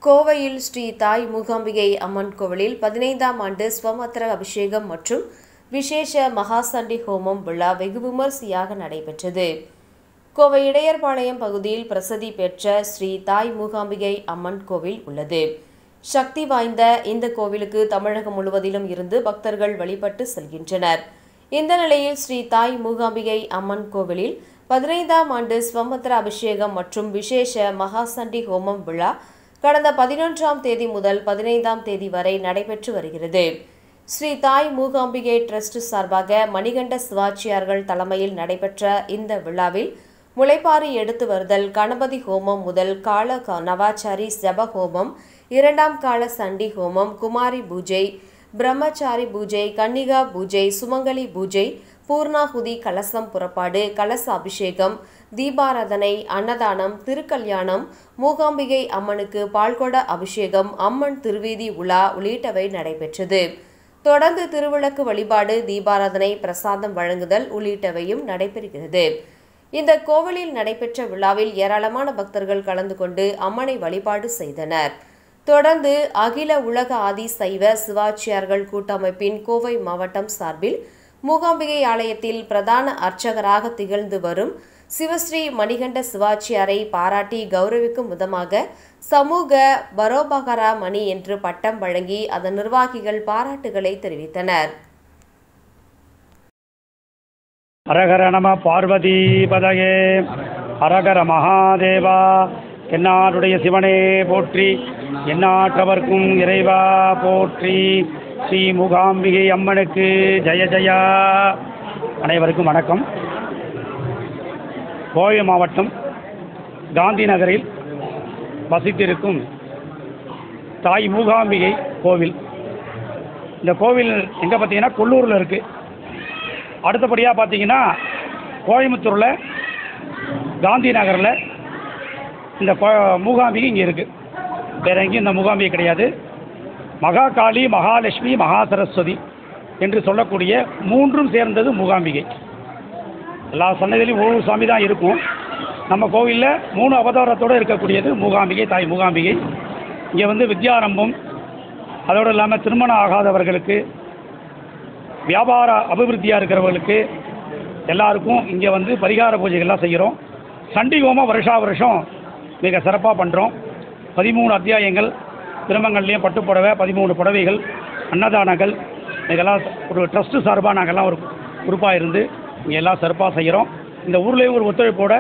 கோவையில் ஸ்ரீ தாய் மூகாம்பிகை அம்மன் கோவிலில் 15ஆம் ஆண்டு ஸ்வமத்ர அபிஷேகம் மற்றும் விசேஷ மகாசண்டி ஹோமம் விழா வெகு விமரிசையாக நடைபெற்றது. கோவை இடையர்பாளையம் பகுதியில் பிரசித்தி பெற்ற ஸ்ரீ தாய் மூகாம்பிகை அம்மன் கோவில் உள்ளது. சக்தி வாய்ந்த இந்த கோவிலுக்கு தமிழகம் முழுவதிலும் இருந்து பக்தர்கள் வழிபட்டு செல்கின்றனர். இந்த நிலையில் ஸ்ரீ தாய் மூகாம்பிகை அம்மன் கோவிலில் 15ஆம் ஆண்டு ஸ்வமத்ர அபிஷேகம் மற்றும் விசேஷ மகாசண்டி ஹோமம் விழா கடந்த 11ஆம் தேதி முதல் 15ஆம் தேதி வரை நடைபெற்று வருகிறது. ஸ்ரீ தாய் மூகாம்பிகை டிரஸ்ட் சார்பாக மணிகண்ட சிவாச்சியார்கள் தலைமையில் நடைபெற்ற இந்த விழாவில் முளைப்பாரி எடுத்து வருதல், கணபதி ஹோமம் முதல் கால நவாச்சாரி ஜப ஹோமம், 2ஆம் கால சண்டி ஹோமம், குமாரி பூஜை, பிரம்மச்சாரி பூஜை, கன்னிகா பூஜை, சுமங்கலி பூஜை, பூர்ணாகுதி, கலசம் புறப்பாடு, கலச அபிஷேகம், தீபாராதனை, அன்னதானம், திருக்கல்யாணம், மூகாம்பிகை அம்மனுக்கு பால்கொட அபிஷேகம், அம்மன் திருவீதி உலா உள்ளிட்டவை நடைபெற்றது. தொடர்ந்து திருவிளக்கு வழிபாடு, தீபாராதனை, பிரசாதம் வழங்குதல் உள்ளிட்டவையும் நடைபெறுகிறது. இந்த கோவிலில் நடைபெற்ற விழாவில் ஏராளமான பக்தர்கள் கலந்து கொண்டு அம்மனை வழிபாடு செய்தனர். தொடர்ந்து அகில உலக ஆதி சைவ சிவாச்சியார்கள் கூட்டமைப்பின் கோவை மாவட்டம் சார்பில் மூகாம்பிகை ஆலயத்தில் பிரதான அர்ச்சகராக திகழ்ந்து வரும் சிவஸ்ரீ மணிகண்ட சிவாச்சியாரை பாராட்டி கௌரவிக்கும் விதமாக சமூக பரோபகார மணி என்று பட்டம் வழங்கி அதன் நிர்வாகிகள் பாராட்டுகளை தெரிவித்தனர். ஹரஹர நம பார்வதி பதயே, ஹரஹர மகாதேவா. எந்நாடுடைய சிவனே போற்றி, எந்நாட்டவர்க்கும் இறைவா போற்றி. ஸ்ரீ மூகாம்பிகை அம்மனுக்கு ஜெய ஜெயா. அனைவருக்கும் வணக்கம். கோவை மாவட்டம் காந்தி நகரில் வசித்திருக்கும் தாய் மூகாம்பிகை கோவில். இந்த கோவில் எங்கே பார்த்தீங்கன்னா கொல்லூரில் இருக்குது. அடுத்தபடியாக பார்த்தீங்கன்னா கோயம்புத்தூரில் காந்தி நகரில் இந்த மூகாம்பிகை இங்கே இருக்குது. வேறு எங்கேயும் இந்த மூகாம்பிகை கிடையாது. மகாகாளி, மகாலட்சுமி, மகா சரஸ்வதி என்று சொல்லக்கூடிய மூன்றும் சேர்ந்தது மூகாம்பிகை. எல்லா சன்னதியிலையும் ஒவ்வொரு சாமி தான் இருக்கும். நம்ம கோவிலில் 3 அவதாரத்தோடு இருக்கக்கூடியது மூகாம்பிகை, தாய் மூகாம்பிகை. இங்கே வித்யாரம்பம், அதோடு இல்லாமல் திருமணம் ஆகாதவர்களுக்கு, வியாபார அபிவிருத்தியாக இருக்கிறவர்களுக்கு எல்லாருக்கும் இங்கே பரிகார பூஜைகள்லாம் செய்கிறோம். சண்டி ஹோமம் வருஷம் மிக சிறப்பாக பண்ணுறோம். 13 அத்தியாயங்கள், திருமங்கள்லேயும் பட்டு புடவை, 13 புடவைகள், அன்னதானங்கள், இதெல்லாம் ஒரு ட்ரஸ்ட்டு சார்பாக நாங்கள்லாம் ஒரு குரூப்பாக இருந்து இங்கே எல்லாம் சிறப்பாக செய்கிறோம். இந்த ஊர்லேயும் ஒரு ஒத்துழைப்போடு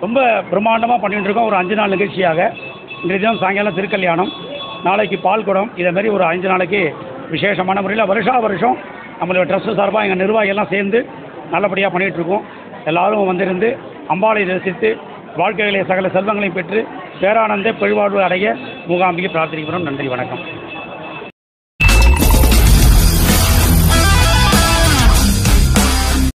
ரொம்ப பிரம்மாண்டமாக பண்ணிகிட்டு இருக்கோம். ஒரு 5 நாள் நிகழ்ச்சியாக இன்றைய தினம் சாயங்காலம் திருக்கல்யாணம், நாளைக்கு பால்குடம், இதேமாரி ஒரு 5 நாளைக்கு விசேஷமான முறையில் வருஷம் நம்மளோட ட்ரஸ்ட்டு சார்பாக எங்கள் நிர்வாகிகள்லாம் சேர்ந்து நல்லபடியாக பண்ணிகிட்ருக்கோம். எல்லோரும் வந்திருந்து அம்பாளை ரசித்து வாழ்க்கைகளை சகல செல்வங்களையும் பெற்று பேரானந்த பெருவாழ்வு அடைய மூகாம்பிகை பிரார்த்திக்கிறோம். நன்றி, வணக்கம்.